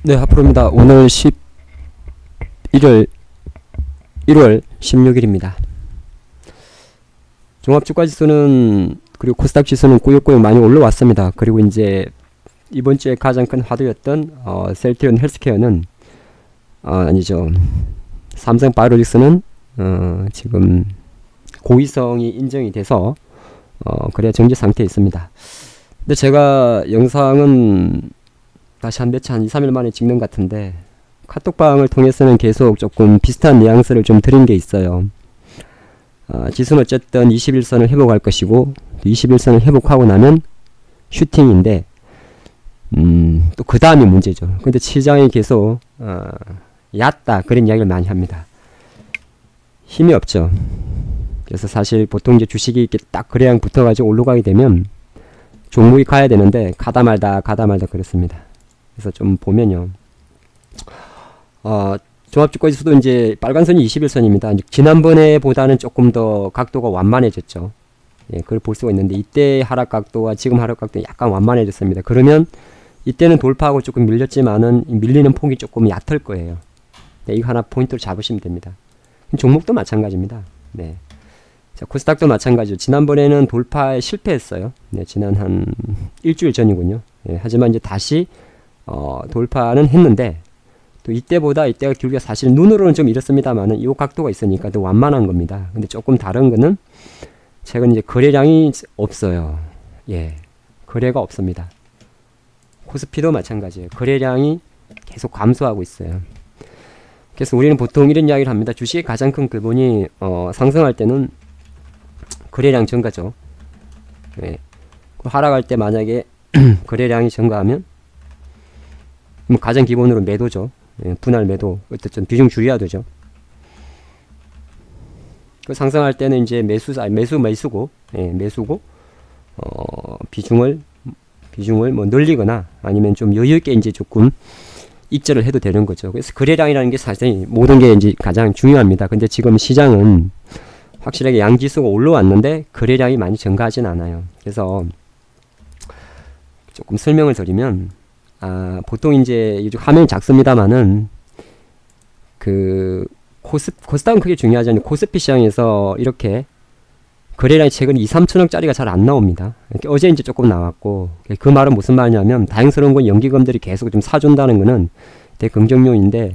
네, 하프로입니다. 오늘 1월 16일입니다. 종합주가지수는 그리고 코스닥 지수는 꾸역꾸역 많이 올라왔습니다. 그리고 이제 이번 주에 가장 큰 화두였던 셀트리온 헬스케어는 아니죠. 삼성바이오로직스는 지금 고의성이 인정이 돼서 그래야 정지 상태에 있습니다. 근데 제가 영상은 다시 한 2, 3일 만에 찍는 것 같은데 카톡방을 통해서는 계속 조금 비슷한 뉘앙스를 좀 드린 게 있어요. 지수는 어쨌든 21선을 회복할 것이고 21선을 회복하고 나면 슈팅인데 또 그 다음이 문제죠. 근데 시장이 계속 얕다 그런 이야기를 많이 합니다. 힘이 없죠. 그래서 사실 보통 이제 주식이 이렇게 딱 거래량 붙어가지고 올라가게 되면 종목이 가야 되는데 가다 말다 그렇습니다. 그래서 좀 보면요. 종합주가지수도 이제 빨간선이 21선입니다. 지난번에 보다는 조금 더 각도가 완만해졌죠. 예, 그걸 볼 수가 있는데 이때 하락 각도와 지금 하락 각도가 약간 완만해졌습니다. 그러면 이때는 돌파하고 조금 밀렸지만은 밀리는 폭이 조금 얕을 거예요. 네, 이거 하나 포인트로 잡으시면 됩니다. 종목도 마찬가지입니다. 네. 자, 코스닥도 마찬가지죠. 지난번에는 돌파에 실패했어요. 네, 지난 한 일주일 전이군요. 예, 하지만 이제 다시 돌파는 했는데 또 이때보다 이때가 기울기가 사실 눈으로는 좀 이렇습니다만은 이 각도가 있으니까 더 완만한 겁니다. 근데 조금 다른 거는 최근 이제 거래량이 없어요. 예, 거래가 없습니다. 코스피도 마찬가지예요. 거래량이 계속 감소하고 있어요. 그래서 우리는 보통 이런 이야기를 합니다. 주식의 가장 큰 근본이 상승할 때는 거래량 증가죠. 예. 하락할 때 만약에 거래량이 증가하면 뭐 가장 기본으로 매도죠. 예, 분할 매도 어쨌든 비중 줄여야 되죠. 그 상승할 때는 이제 매수고 예, 매수고 비중을 뭐 늘리거나 아니면 좀 여유 있게 이제 조금 익절을 해도 되는 거죠. 그래서 거래량이라는 게 사실 모든 게 이제 가장 중요합니다. 근데 지금 시장은 확실하게 양지수가 올라왔는데 거래량이 많이 증가하진 않아요. 그래서 조금 설명을 드리면 보통 이제 화면이 작습니다만은 그 코스닥은 크게 중요하지 않아요. 코스피 시장에서 이렇게 거래량이 최근 2, 3천억짜리가 잘 안 나옵니다. 어제 이제 조금 나왔고 그 말은 무슨 말이냐면 다행스러운 건 연기금들이 계속 좀 사준다는 거는 되게 긍정요인데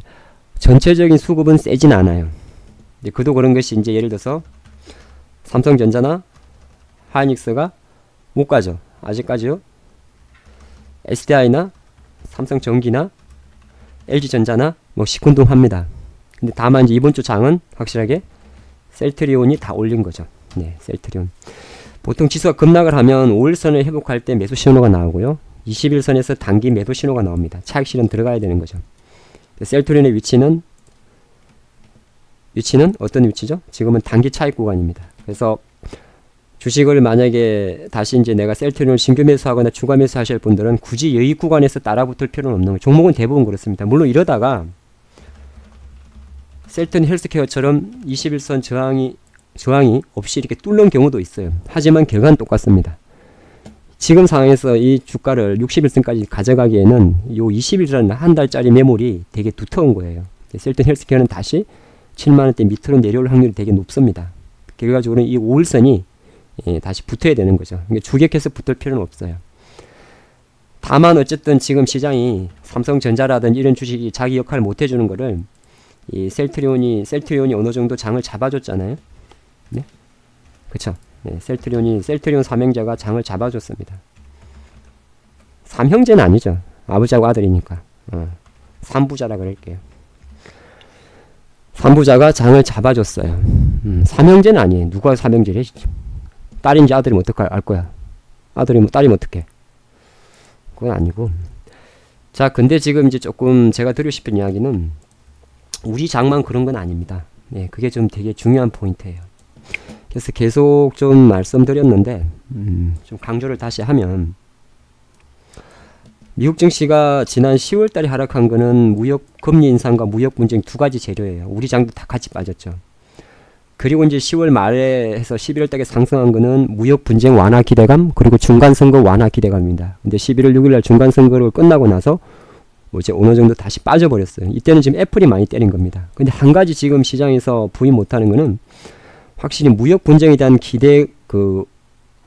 전체적인 수급은 세진 않아요. 그도 그런 것이 이제 예를 들어서 삼성전자나 하이닉스가 못 가죠. 아직까지요. SDI나 삼성전기나 LG전자나 뭐 시큰둥합니다. 근데 다만 이제 이번 주 장은 확실하게 셀트리온이 다 올린 거죠. 네, 셀트리온. 보통 지수가 급락을 하면 5일선을 회복할 때 매수 신호가 나오고요. 21선에서 단기 매도 신호가 나옵니다. 차익 실현 들어가야 되는 거죠. 셀트리온의 위치는 어떤 위치죠? 지금은 단기 차익 구간입니다. 그래서 주식을 만약에 다시 이제 내가 셀트리온을 신규 매수하거나 추가 매수하실 분들은 굳이 여유 구간에서 따라붙을 필요는 없는 거예요. 종목은 대부분 그렇습니다. 물론 이러다가 셀트리온 헬스케어처럼 21선 저항이 없이 이렇게 뚫는 경우도 있어요. 하지만 결과는 똑같습니다. 지금 상황에서 이 주가를 61선까지 가져가기에는 요 20일이라는 한 달짜리 매물이 되게 두터운 거예요. 셀트리온 헬스케어는 다시 7만원대 밑으로 내려올 확률이 되게 높습니다. 결과적으로는 이 5일선이 다시 붙어야 되는 거죠. 그러니까 주객해서 붙을 필요는 없어요. 다만 어쨌든 지금 시장이 삼성전자라든지 이런 주식이 자기 역할을 못 해주는 거를 이 셀트리온이 어느 정도 장을 잡아줬잖아요. 네? 그쵸? 네, 셀트리온 삼형제가 장을 잡아줬습니다. 삼형제는 아니죠. 아버지하고 아들이니까. 삼부자라 그럴게요. 삼부자가 장을 잡아줬어요. 삼형제는 아니에요. 누가 삼형제를 해? 딸인지 아들이면 어떡할 거야. 아들이면 딸이면 어떡해. 그건 아니고. 자, 근데 지금 이제 조금 제가 드리고 싶은 이야기는 우리 장만 그런 건 아닙니다. 네, 그게 좀 되게 중요한 포인트예요. 그래서 계속 좀 말씀드렸는데 좀 강조를 다시 하면 미국 증시가 지난 10월 달에 하락한 거는 금리 인상과 무역 분쟁 두 가지 재료예요. 우리 장도 다 같이 빠졌죠. 그리고 이제 10월 말에 해서 11월 달에 상승한 거는 무역 분쟁 완화 기대감 그리고 중간선거 완화 기대감입니다. 근데 11월 6일 날 중간선거를 끝나고 나서 뭐 이제 어느 정도 다시 빠져버렸어요. 이때는 지금 애플이 많이 때린 겁니다. 근데 한 가지 지금 시장에서 부인 못하는 거는 확실히 무역 분쟁에 대한 기대, 그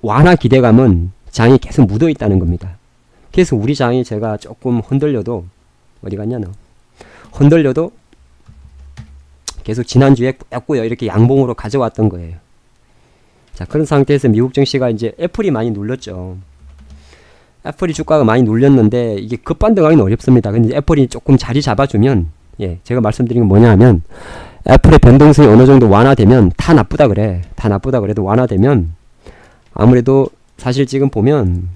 완화 기대감은 장이 계속 묻어 있다는 겁니다. 그래서 우리 장이 제가 조금 흔들려도, 어디 갔냐 너, 흔들려도 계속 지난주에 꾸역꾸역 이렇게 양봉으로 가져왔던 거예요. 자, 그런 상태에서 미국 증시가 이제 애플이 많이 눌렸죠. 애플이 주가가 많이 눌렸는데 이게 급반등하기는 어렵습니다. 근데 애플이 조금 자리 잡아주면, 예, 제가 말씀드린 건 뭐냐 하면 애플의 변동성이 어느 정도 완화되면, 다 나쁘다 그래, 다 나쁘다 그래도 완화되면 아무래도 사실 지금 보면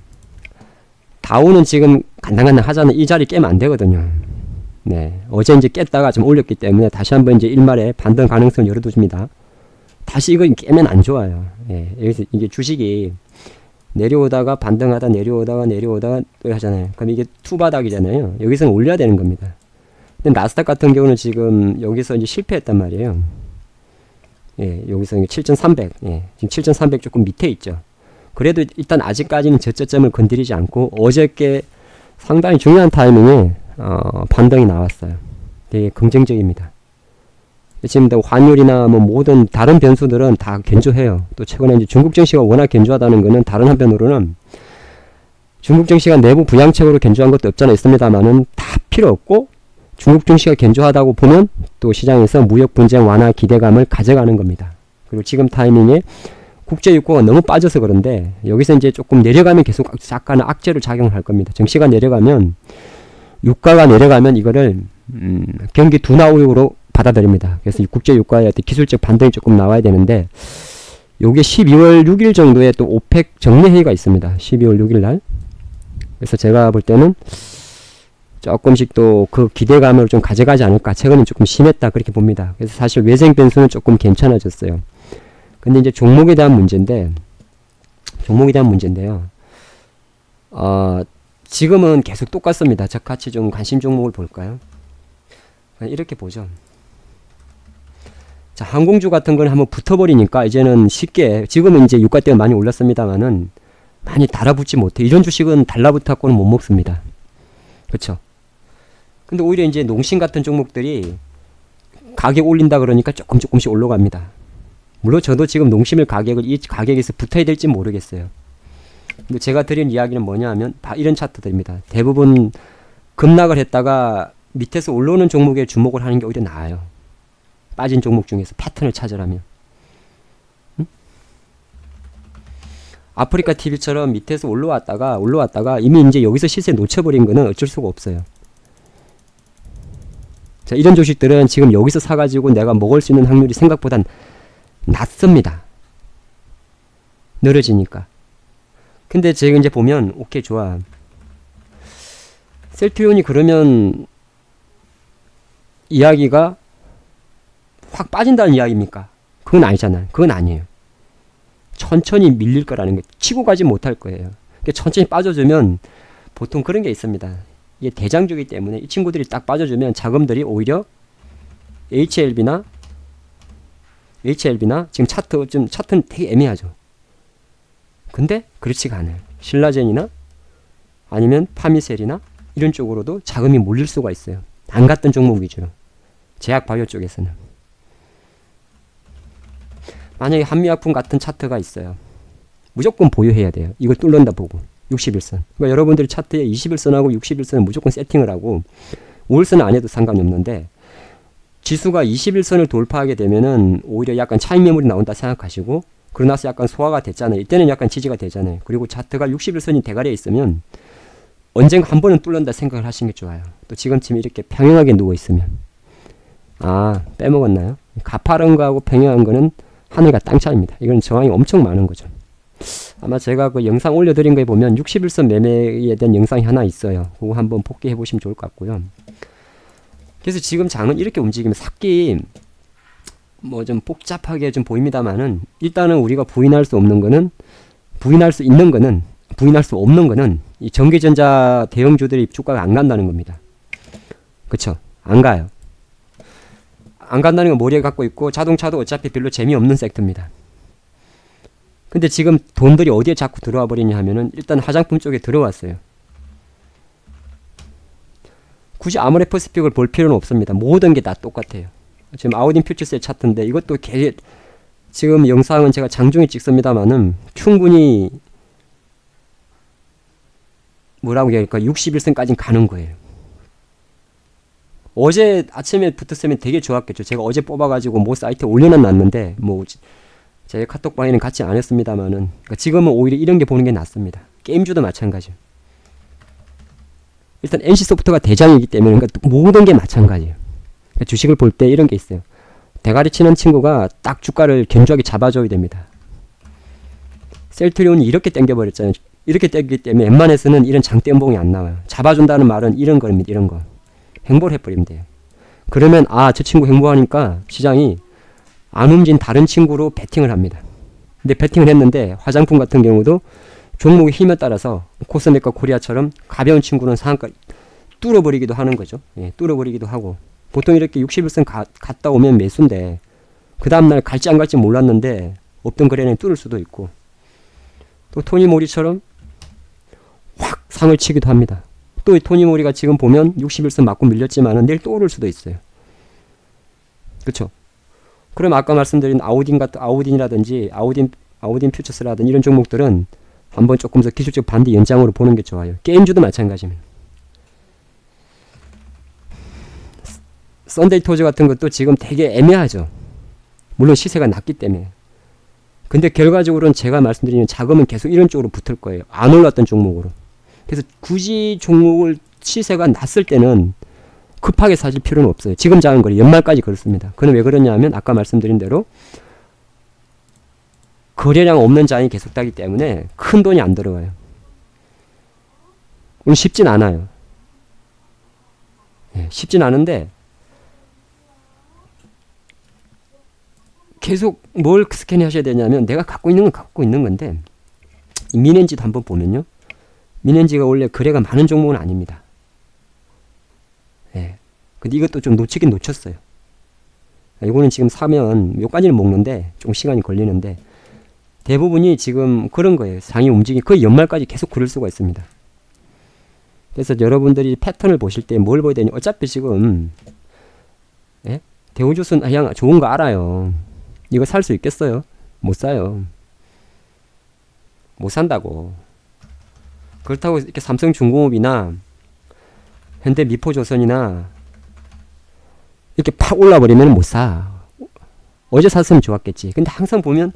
다우는 지금 간당간당 하잖아요. 이 자리 깨면 안 되거든요. 네, 어제 이제 깼다가 좀 올렸기 때문에 다시 한번 이제 일말에 반등 가능성을 열어두십니다. 다시 이거 깨면 안 좋아요. 예, 여기서 이게 주식이 내려오다가 반등하다 내려오다가 또 하잖아요. 그럼 이게 투바닥이잖아요. 여기서는 올려야 되는 겁니다. 근데 나스닥 같은 경우는 지금 여기서 이제 실패했단 말이에요. 예, 여기서 7,300, 예, 지금 7,300 조금 밑에 있죠. 그래도 일단 아직까지는 저점을 건드리지 않고 어저께 상당히 중요한 타이밍에 반등이 나왔어요. 되게 긍정적입니다. 지금 환율이나 뭐 모든 다른 변수들은 다 견조해요. 또 최근에 이제 중국 증시가 워낙 견조하다는 거는 다른 한편으로는 중국 증시가 내부 부양책으로 견조한 것도 없잖아 있습니다만은 다 필요 없고 중국 증시가 견조하다고 보면 또 시장에서 무역 분쟁 완화 기대감을 가져가는 겁니다. 그리고 지금 타이밍에 국제 유가가 너무 빠져서 그런데 여기서 이제 조금 내려가면 계속 약간 악재로 작용을 할 겁니다. 증시가 내려가면, 유가가 내려가면 이거를 경기 둔화우익으로 받아들입니다. 그래서 국제 유가의 기술적 반등이 조금 나와야 되는데 요게 12월 6일 정도에 또 오펙 정례회의가 있습니다. 12월 6일 날. 그래서 제가 볼 때는 조금씩 또 그 기대감을 좀 가져가지 않을까. 최근에 조금 심했다 그렇게 봅니다. 그래서 사실 외생 변수는 조금 괜찮아졌어요. 근데 이제 종목에 대한 문제인데요. 지금은 계속 똑같습니다. 저 같이 좀 관심 종목을 볼까요? 이렇게 보죠. 자, 항공주 같은 건 한번 붙어버리니까 이제는 쉽게, 지금은 이제 유가 때문에 많이 올랐습니다만은 많이 달아붙지 못해. 이런 주식은 달라붙었고는 못 먹습니다. 그쵸? 근데 오히려 이제 농심 같은 종목들이 가격 올린다 그러니까 조금씩 올라갑니다. 물론 저도 지금 농심을 이 가격에서 붙어야 될지 모르겠어요. 근데 제가 드린 이야기는 뭐냐 하면 다 이런 차트들입니다. 대부분 급락을 했다가 밑에서 올라오는 종목에 주목을 하는 게 오히려 나아요. 빠진 종목 중에서 패턴을 찾으라면. 응? 아프리카 TV처럼 밑에서 올라왔다가 이미 이제 여기서 시세 놓쳐버린 거는 어쩔 수가 없어요. 자, 이런 주식들은 지금 여기서 사가지고 내가 먹을 수 있는 확률이 생각보단 낮습니다. 늘어지니까. 근데 제가 이제 보면 오케이 좋아. 셀트리온이 그러면 이야기가 확 빠진다는 이야기입니까? 그건 아니잖아요. 그건 아니에요. 천천히 밀릴 거라는 거. 치고 가지 못할 거예요. 그러니까 천천히 빠져주면 보통 그런 게 있습니다. 이게 대장주기 때문에 이 친구들이 딱 빠져주면 자금들이 오히려 HLB나 지금 차트는 되게 애매하죠. 근데 그렇지가 않아요. 신라젠이나 아니면 파미셀이나 이런 쪽으로도 자금이 몰릴 수가 있어요. 안 갔던 종목 위주로. 제약바이오 쪽에서는. 만약에 한미약품 같은 차트가 있어요. 무조건 보유해야 돼요. 이걸 뚫는다 보고. 61선. 그러니까 여러분들이 차트에 21선하고 61선을 무조건 세팅을 하고 5일선은 안 해도 상관이 없는데 지수가 21선을 돌파하게 되면은 오히려 약간 차익 매물이 나온다 생각하시고 그러고 나서 약간 소화가 됐잖아요. 이때는 약간 지지가 되잖아요. 그리고 차트가 61선이 대가리에 있으면 언젠가 한 번은 뚫는다 생각을 하시는 게 좋아요. 또 지금쯤 이렇게 평행하게 누워 있으면 빼먹었나요? 가파른 거하고 평행한 거는 하늘과 땅 차이입니다. 이건 정황이 엄청 많은 거죠. 아마 제가 그 영상 올려드린 거에 보면 61선 매매에 대한 영상이 하나 있어요. 그거 한번 복귀해 보시면 좋을 것 같고요. 그래서 지금 장은 이렇게 움직이면 삭기 뭐 좀 복잡하게 좀 보입니다만은 일단은 우리가 부인할 수 없는 거는 부인할 수 없는 거는 이 전기전자 대형주들이 주가가 안 간다는 겁니다. 그쵸? 안 가요. 안 간다는 건 머리에 갖고 있고 자동차도 어차피 별로 재미없는 섹터입니다. 근데 지금 돈들이 어디에 자꾸 들어와 버리냐 하면은 일단 화장품 쪽에 들어왔어요. 굳이 아모레퍼시픽을 볼 필요는 없습니다. 모든 게 다 똑같아요. 지금 아우딘 퓨처스의 차트인데 이것도 지금 영상은 제가 장중에 찍습니다만은 충분히 뭐라고 얘기할까 61선까지는 가는 거예요. 어제 아침에 붙었으면 되게 좋았겠죠. 제가 어제 뽑아가지고 뭐 사이트에 올려놨는데 뭐 제 카톡방에는 같이 안 했습니다만은 그러니까 지금은 오히려 이런 게 보는 게 낫습니다. 게임주도 마찬가지예요. 일단 NC소프트가 대장이기 때문에 그러니까 모든 게 마찬가지예요. 그러니까 주식을 볼 때 이런 게 있어요. 대가리 치는 친구가 딱 주가를 견조하게 잡아줘야 됩니다. 셀트리온이 이렇게 땡겨버렸잖아요. 이렇게 땡기기 때문에 웬만해서는 이런 장대 연봉이 안 나와요. 잡아준다는 말은 이런 거입니다. 이런 거. 행보를 해버리면 돼요. 그러면 아, 저 친구 행보하니까 시장이 안 움직인 다른 친구로 베팅을 합니다. 근데 베팅을 했는데 화장품 같은 경우도 종목의 힘에 따라서 코스메과 코리아처럼 가벼운 친구는 상한가 뚫어버리기도 하는 거죠. 예, 뚫어버리기도 하고 보통 이렇게 61선 갔다 오면 매수인데 그 다음날 갈지 안 갈지 몰랐는데 없던 거래는 뚫을 수도 있고 또 토니모리처럼 확 상을 치기도 합니다. 또 토니모리가 지금 보면 61선 맞고 밀렸지만은 내일 또 오를 수도 있어요. 그쵸? 그럼 아까 말씀드린 아우딘이라든지 아우딘 퓨처스라든지 이런 종목들은 한번 조금 더 기술적 반대 연장으로 보는 게 좋아요. 게임주도 마찬가지입니다. 썬데이 토즈 같은 것도 지금 되게 애매하죠. 물론 시세가 낮기 때문에. 근데 결과적으로는 제가 말씀드리는 자금은 계속 이런 쪽으로 붙을 거예요. 안 올랐던 종목으로. 그래서 굳이 종목을 시세가 낮을 때는 급하게 사실 필요는 없어요. 지금 작은 거리 연말까지 그렇습니다. 그는 왜 그러냐면 아까 말씀드린 대로 거래량 없는 장이 계속 따기 때문에 큰 돈이 안 들어가요. 오늘 쉽진 않아요. 예, 쉽진 않은데 계속 뭘 스캔하셔야 되냐면 내가 갖고 있는 건 갖고 있는 건데 미넨지도 한번 보면요. 미넨지가 원래 거래가 많은 종목은 아닙니다. 예. 근데 이것도 좀 놓치긴 놓쳤어요. 이거는 지금 사면 요까지는 먹는데 조금 시간이 걸리는데 대부분이 지금 그런 거예요. 장이 움직이 거의 연말까지 계속 그럴 수가 있습니다. 그래서 여러분들이 패턴을 보실 때 뭘 보야 되냐. 어차피 지금 예? 대우조선 그냥 좋은 거 알아요. 이거 살 수 있겠어요? 못 사요. 못 산다고. 그렇다고 이렇게 삼성중공업이나 현대미포조선이나 이렇게 팍 올라버리면 못 사. 어제 샀으면 좋았겠지. 근데 항상 보면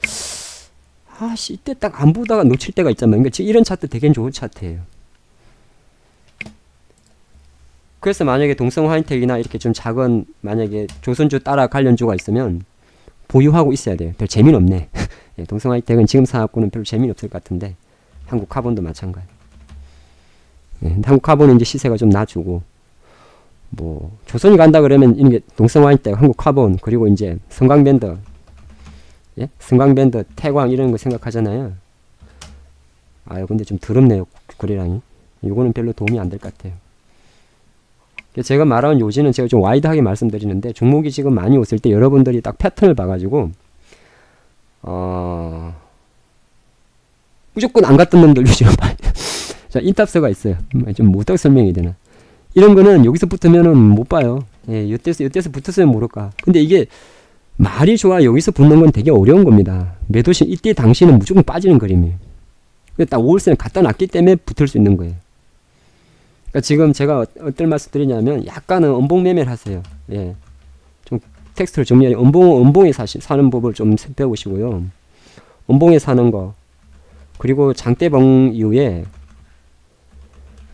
아씨 이때 딱 안 보다가 놓칠 때가 있잖아요. 그러니까 이런 차트 되게 좋은 차트예요. 그래서 만약에 동성 하이텍이나 이렇게 좀 작은 만약에 조선주 따라 관련주가 있으면 보유하고 있어야 돼요. 별 재미는 없네. 예, 동성 하이텍은 지금 사갖고는 별 재미는 없을 것 같은데 한국 카본도 마찬가지. 예, 한국 카본은 이제 시세가 좀 낮추고 뭐 조선이 간다 그러면 이게 동성 하이텍, 한국 카본 그리고 이제 성광밴드, 예? 성광밴드, 태광 이런 거 생각하잖아요. 아유 근데 좀 더럽네요 거래량이. 이거는 별로 도움이 안 될 것 같아요. 제가 말하는 요지는 제가 좀 와이드하게 말씀드리는데 종목이 지금 많이 왔을 때 여러분들이 딱 패턴을 봐가지고 무조건 안 갔던 놈들 위주로 봐야 돼요. 자, 인탑스가 있어요. 좀 어떻게 설명이 되나. 이런 거는 여기서 붙으면은 못 봐요. 예, 이때서 붙었으면 모를까. 근데 이게 말이 좋아 여기서 붙는 건 되게 어려운 겁니다. 매도시 이때 당시는 무조건 빠지는 그림이에요. 딱 5월세는 갖다 놨기 때문에 붙을 수 있는 거예요. 그러니까 지금 제가 어떤 말씀 드리냐면 약간은 음봉매매를 하세요. 예. 좀 텍스트를 정리하려 음봉에 사는 법을 좀 배우시고요. 음봉에 사는 거 그리고 장대봉 이후에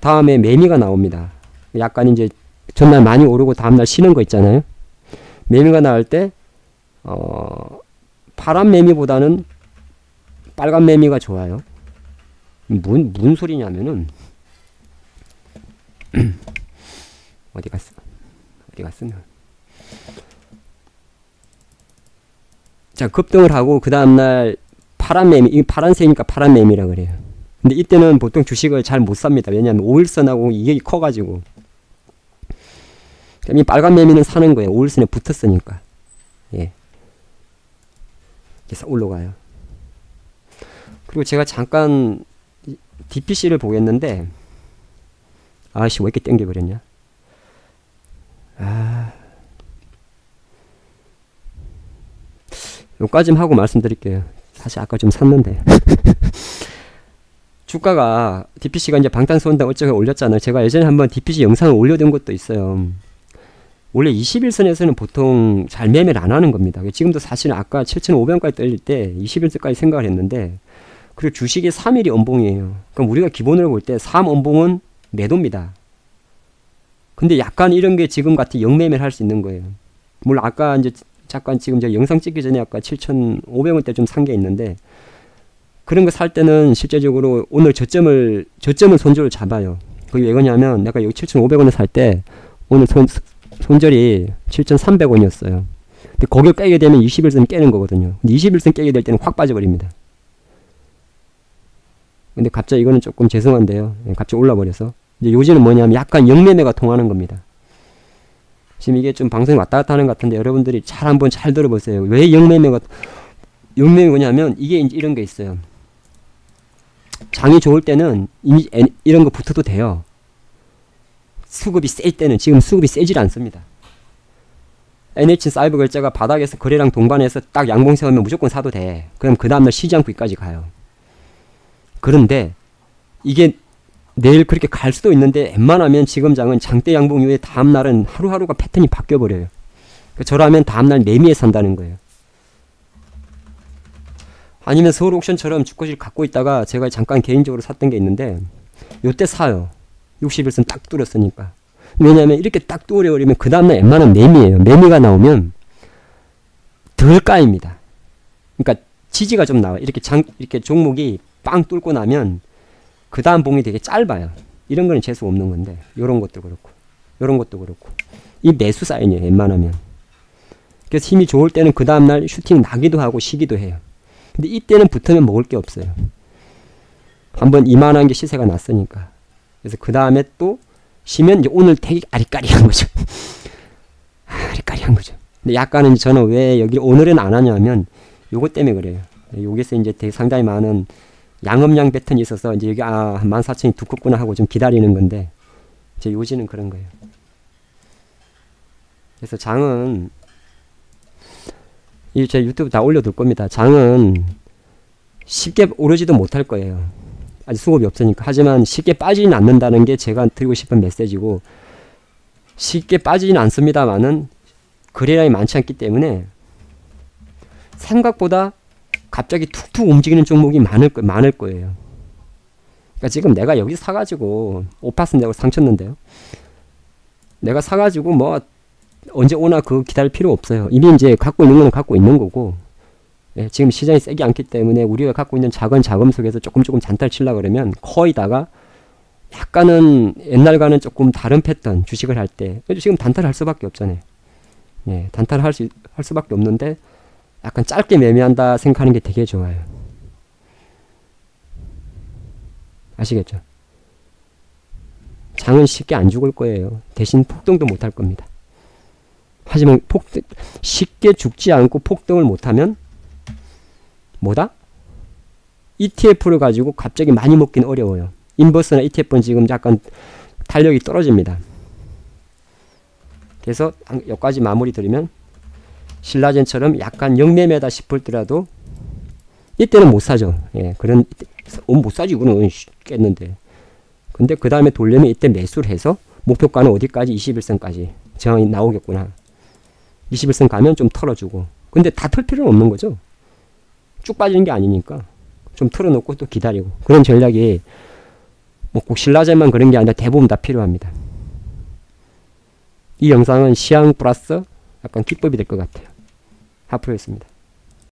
다음에 매미가 나옵니다. 약간 이제 전날 많이 오르고 다음날 쉬는 거 있잖아요. 매미가 나올 때 파란 매미보다는 빨간 매미가 좋아요. 무슨 소리냐면은 어디 갔어? 자, 급등을 하고 그 다음날 파란 매미, 이 파란색이니까 파란 매미라 그래요. 근데 이때는 보통 주식을 잘 못 삽니다. 왜냐하면 5일선하고 이게 커가지고. 이 빨간 매미는 사는 거예요. 5일선에 붙었으니까. 예. 그래서 올라가요. 그리고 제가 잠깐 DPC를 보겠는데 아씨 왜 이렇게 땡겨버렸냐. 요까지만 하고 말씀드릴게요. 사실 아까 좀 샀는데 주가가 DPC가 이제 방탄소년단 어쩌고 올렸잖아요. 제가 예전에 한번 DPC 영상을 올려둔 것도 있어요. 원래 21선에서는 보통 잘 매매를 안 하는 겁니다. 지금도 사실은 아까 7,500원까지 떨릴 때 21선까지 생각을 했는데, 그리고 주식이 3일이 엄봉이에요. 그럼 우리가 기본으로 볼 때 3엄봉은 매도입니다. 근데 약간 이런 게 지금 같은 영매매를 할 수 있는 거예요. 물론 아까 이제 잠깐 지금 제가 영상 찍기 전에 아까 7,500원대 좀 산 게 있는데, 그런 거 살 때는 실제적으로 오늘 저점을 손절을 잡아요. 그게 왜 그러냐면 내가 여기 7,500원에 살 때 오늘 손절이 7,300원이었어요. 근데 거기를 깨게 되면 21선 깨는 거거든요. 근데 21선 깨게 될 때는 확 빠져버립니다. 근데 갑자기 이거는 조금 죄송한데요. 갑자기 올라버려서. 이제 요지는 뭐냐면 약간 영매매가 통하는 겁니다. 지금 이게 좀 방송이 왔다 갔다 하는 것 같은데 여러분들이 한번 잘 들어보세요. 왜 영매매가 뭐냐면 이게 이제 이런 게 있어요. 장이 좋을 때는 이런 거 붙어도 돼요. 수급이 셀 때는 지금 수급이 세질 않습니다. NH 사이버 결제가 바닥에서 거래량 동반해서 딱 양봉 세우면 무조건 사도 돼. 그럼 그 다음날 시장 구위까지 가요. 그런데 이게 내일 그렇게 갈 수도 있는데 웬만하면 지금 장은 장대 양봉 이후에 다음날은 하루하루가 패턴이 바뀌어버려요. 저라면 다음날 매미에 산다는 거예요. 아니면 서울옥션처럼 주거지를 갖고 있다가 제가 잠깐 개인적으로 샀던 게 있는데 요때 사요. 61선 딱 뚫었으니까. 왜냐면 이렇게 딱 뚫어버리면 그 다음날 웬만한 매미예요. 매미가 나오면 덜 까입니다. 그러니까 지지가 좀 나와요. 이렇게 종목이 빵 뚫고 나면 그 다음 봉이 되게 짧아요. 이런 거는 재수 없는 건데 요런 것도 그렇고 요런 것도 그렇고 이 매수 사인이에요. 웬만하면. 그래서 힘이 좋을 때는 그 다음날 슈팅 나기도 하고 쉬기도 해요. 근데 이때는 붙으면 먹을 게 없어요. 한번 이만한 게 시세가 났으니까. 그래서 그 다음에 또 쉬면 이제 오늘 되게 아리까리한 거죠. 아리까리한 거죠. 근데 약간은 저는 왜 여기 오늘은 안 하냐면 요것 때문에 그래요. 여기서 이제 되게 상당히 많은 양업량 패턴이 있어서 이제 여기 14,000이 두껍구나 하고 좀 기다리는 건데 제 요지는 그런 거예요. 그래서 장은 제 유튜브 다 올려둘 겁니다. 장은 쉽게 오르지도 못할 거예요. 아직 수급이 없으니까. 하지만 쉽게 빠지진 않는다는 게 제가 드리고 싶은 메시지고, 쉽게 빠지진 않습니다만은 거래량이 많지 않기 때문에 생각보다 갑자기 툭툭 움직이는 종목이 많을 거예요. 그러니까 지금 내가 여기 사가지고 5% 내고 상 쳤는데요. 내가 사가지고 뭐 언제 오나 그거 기다릴 필요 없어요. 이미 이제 갖고 있는 거는 갖고 있는 거고, 예, 지금 시장이 세지 않기 때문에 우리가 갖고 있는 작은 자금 속에서 조금 잔탈 치려고 그러면 거의다가 약간은 옛날과는 조금 다른 패턴 주식을 할 때 지금 단타를 할 수밖에 없잖아요. 예, 단타를 할 수밖에 없는데 약간 짧게 매매한다 생각하는 게 되게 좋아요. 아시겠죠? 장은 쉽게 안 죽을 거예요. 대신 폭등도 못 할 겁니다. 하지만 쉽게 죽지 않고 폭등을 못하면 뭐다? ETF를 가지고 갑자기 많이 먹긴 어려워요. 인버스나 ETF는 지금 약간 탄력이 떨어집니다. 그래서 여기까지 마무리 드리면 신라젠처럼 약간 영매매다 싶을더라도 이때는 못 사죠. 예, 못 사지 이거는 깼는데. 근데 그 다음에 돌려면 이때 매수를 해서 목표가는 어디까지? 21선까지 정확히 나오겠구나. 21선 가면 좀 털어주고. 근데 다 털 필요는 없는 거죠. 쭉 빠지는 게 아니니까 좀 털어놓고 또 기다리고. 그런 전략이 뭐 꼭 신라젠만 그런 게 아니라 대부분 다 필요합니다. 이 영상은 시향 플러스 약간 기법이 될 것 같아요. 하프였습니다.